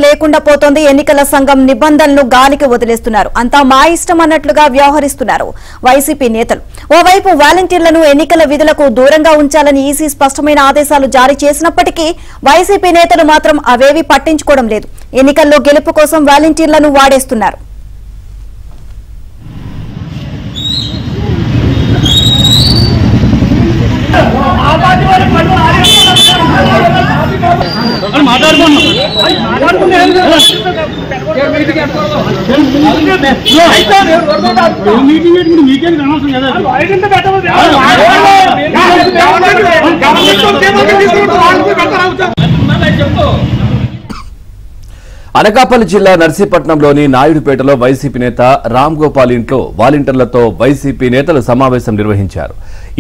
లేకుండా పోతోంది. ఎన్నికల సంఘం నిబంధనలను గాలికి వదిలేస్తున్నారు. అంతా మా ఇష్టం అన్నట్లుగా వ్యవహరిస్తున్నారు వైసీపీ నేతలు. ఓవైపు వాలంటీర్లను ఎన్నికల విధులకు దూరంగా ఉంచాలని ఈసీ స్పష్టమైన ఆదేశాలు జారీ చేసినప్పటికీ వైసీపీ నేతలు మాత్రం అవేవీ పట్టించుకోవడం లేదు. ఎన్నికల్లో గెలుపు కోసం వాలంటీర్లను వాడేస్తున్నారు. అనకాపల్లి జిల్లా నర్సీపట్నంలోని నాయుడుపేటలో వైసీపీ నేత రామ్ గోపాల్ ఇంట్లో వాలంటీర్లతో వైసీపీ నేతలు సమావేశం నిర్వహించారు.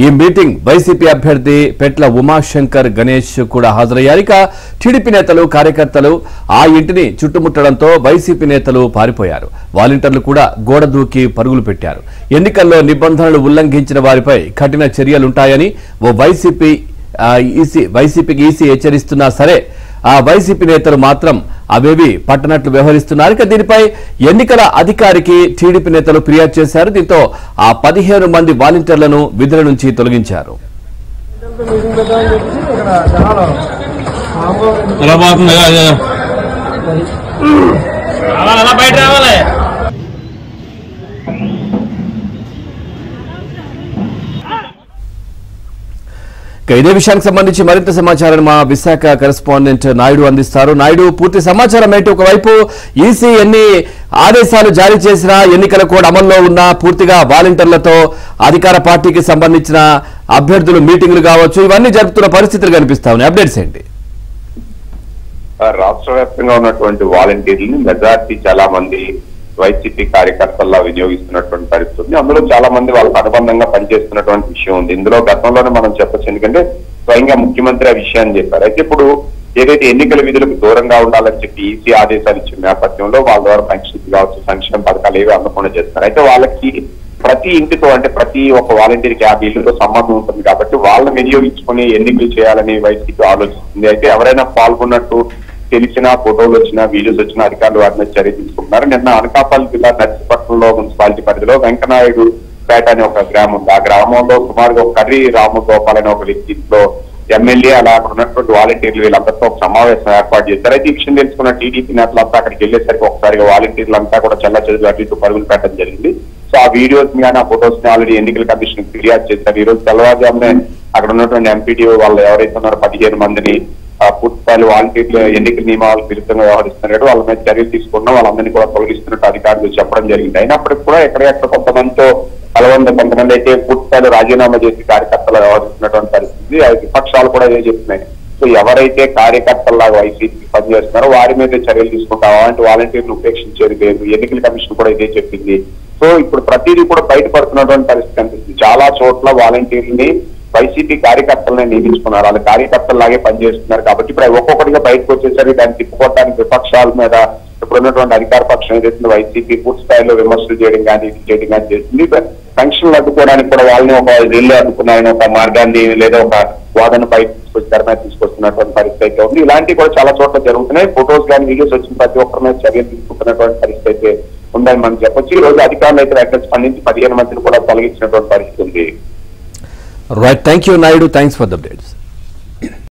ఈ మీటింగ్ వైసీపీ అభ్యర్థి పెట్ల ఉమాశంకర్ గణేష్ కూడా హాజరయ్యారు. ఇక టీడీపీ నేతలు కార్యకర్తలు ఆ ఇంటిని చుట్టుముట్టడంతో వైసీపీ నేతలు పారిపోయారు. వాలంటీర్లు కూడా గోడ దూకి పరుగులు పెట్టారు. ఎన్నికల్లో నిబంధనలు ఉల్లంఘించిన వారిపై కఠిన చర్యలుంటాయని వైసీపీకి ఈసీ హెచ్చరిస్తున్నా సరే ఆ వైసీపీ నేతలు మాత్రం అవేవి పట్టనట్లు వ్యవహరిస్తున్నారు. ఇక దీనిపై ఎన్నికల అధికారికి టీడీపీ నేతలు ఫిర్యాదు చేశారు. దీంతో ఆ 15 మంది వాలంటీర్లను విధుల నుంచి తొలగించారు. ఇదే విషయానికి సంబంధించి మరింత సమాచారాన్ని మా విశాఖ కరెస్పాండెంట్ నాయుడు అందిస్తారు. నాయుడు, పూర్తి సమాచారం ఏంటి? ఒకవైపు ఈసీ ఎన్ని ఆదేశాలు జారీ చేసినా, ఎన్నికల కోడ్ అమల్లో ఉన్నా పూర్తిగా వాలంటీర్లతో అధికార పార్టీకి సంబంధించిన అభ్యర్థులు మీటింగ్లు కావచ్చు, ఇవన్నీ జరుపుతున్న పరిస్థితులు కనిపిస్తా ఉన్నాయి. అప్డేట్స్ ఏంటి? రాష్ట్ర వ్యాప్తంగా ఉన్నటువంటి వాలంటీర్లని మెజార్టీ చాలా మంది వైసీపీ కార్యకర్తల్లో వినియోగిస్తున్నటువంటి పరిస్థితి. అందులో చాలా మంది వాళ్ళకు అనుబంధంగా పనిచేస్తున్నటువంటి విషయం ఉంది. ఇందులో గతంలోనే మనం చెప్పొచ్చు, ఎందుకంటే స్వయంగా ముఖ్యమంత్రి ఆ విషయాన్ని చెప్పారు. అయితే ఇప్పుడు ఏదైతే ఎన్నికల విధులకు దూరంగా ఉండాలని చెప్పి ఈసీ ఆదేశాలు ఇచ్చిన నేపథ్యంలో వాళ్ళ ద్వారా పెన్షన్స్ కావచ్చు, సంక్షేమ పథకాలు ఏవి అందకుండా చేస్తున్నారు. అయితే వాళ్ళకి ప్రతి ఇంటితో, అంటే ప్రతి ఒక్క వాలంటీర్కి 50 ఇళ్లతో సంబంధం ఉంటుంది కాబట్టి వాళ్ళని వినియోగించుకుని ఎన్నికలు చేయాలని వైసీపీ ఆలోచిస్తుంది. అయితే ఎవరైనా పాల్గొన్నట్టు తెలిసిన ఫోటోలు వచ్చినా, వీడియోస్ వచ్చినా అధికారులు వారి మీద చర్య తీసుకుంటున్నారు. నిన్న అనకాపల్లి జిల్లా నర్సీపట్నంలో మున్సిపాలిటీ పరిధిలో వెంకనాయుడు పేట అనే ఒక గ్రామం ఉంది. ఆ గ్రామంలో సుమారుగా కర్రీ రామగోపాల్ అనే ఒక వ్యక్తితో ఎమ్మెల్యే అలా ఉన్నటువంటి వాలంటీర్లు వీళ్ళందరితో ఒక సమావేశం ఏర్పాటు చేశారు. అయితే ఈ విషయం తెలుసుకున్న టీడీపీ నేతలంతా అక్కడికి వెళ్ళేసరికి ఒకసారిగా వాలంటీర్లంతా కూడా చెల్లాచెదురు అటు ఇటు పరుగులు పెట్టడం జరిగింది. సో ఆ వీడియోస్ కానీ ఆ ఫొటోస్ ని ఆల్రెడీ ఎన్నికల కమిషన్ ఫిర్యాదు చేశారు. ఈ రోజు తెల్లవారుజామునే అక్కడ ఉన్నటువంటి ఎంపీడీఓ వాళ్ళు ఎవరైతే ఉన్నారో 15 మందిని పూర్తి స్థాయిలో వాలంటీర్లు ఎన్నికల నియమాలకు విరుద్ధంగా వ్యవహరిస్తున్నారు, వాళ్ళ మీద చర్యలు తీసుకున్నాం, వాళ్ళందరినీ కూడా తొలగిస్తున్నట్టు అధికారులు చెప్పడం జరిగింది. అయినప్పటికీ కూడా ఎక్కడెక్కడ కొంతమందితో కొంతమంది అయితే పూర్తి స్థాయిలో రాజీనామా చేసి కార్యకర్తలు వ్యవహరిస్తున్నటువంటి పరిస్థితి. విపక్షాలు కూడా ఇదే చెప్తున్నాయి. సో ఎవరైతే కార్యకర్తల్లాగా వైసీపీ పనిచేస్తున్నారో వారి మీద చర్యలు తీసుకుంటాం, అలాంటి వాలంటీర్లు ఉపేక్షించేది లేదు. ఎన్నికల కమిషన్ కూడా ఇదే చెప్పింది. సో ఇప్పుడు ప్రతిదీ కూడా బయటపడుతున్నటువంటి పరిస్థితి కనిపిస్తుంది. చాలా చోట్ల వాలంటీర్లని వైసీపీ కార్యకర్తలనే నియమించుకున్నారు, వాళ్ళ కార్యకర్తల్లాగే పనిచేస్తున్నారు. కాబట్టి ఇప్పుడు ఒక్కొక్కటిగా బయటకు వచ్చేసరికి దాన్ని తిప్పుకోవడానికి విపక్షాల మీద ఇప్పుడున్నటువంటి అధికార పక్షం ఏదైతే వైసీపీ పూర్తి స్థాయిలో విమర్శలు చేయడం కానీ చేస్తుంది. పెన్షన్లు అడ్డుకోవడానికి కూడా వాళ్ళని ఒక ఢిల్లీ అడ్డుకున్నారని ఒక మార్గాన్ని లేదా ఒక వాదన బయట తీసుకొస్తున్నటువంటి పరిస్థితి అయితే ఉంది. ఇలాంటివి కూడా చాలా చోట్ల జరుగుతున్నాయి. ఫొటోస్ కానీ వీడియోస్ వచ్చిన ప్రతి ఒక్కరి మీద చర్యలు తీసుకుంటున్నటువంటి పరిస్థితి అయితే ఉందని మనం చెప్పొచ్చు. ఈ రోజు అధికారులు అయితే వెంటనే స్పందించి 15 మందిని కూడా తొలగించినటువంటి పరిస్థితి ఉంది. Right, thank you, Naidu. Thanks for the updates.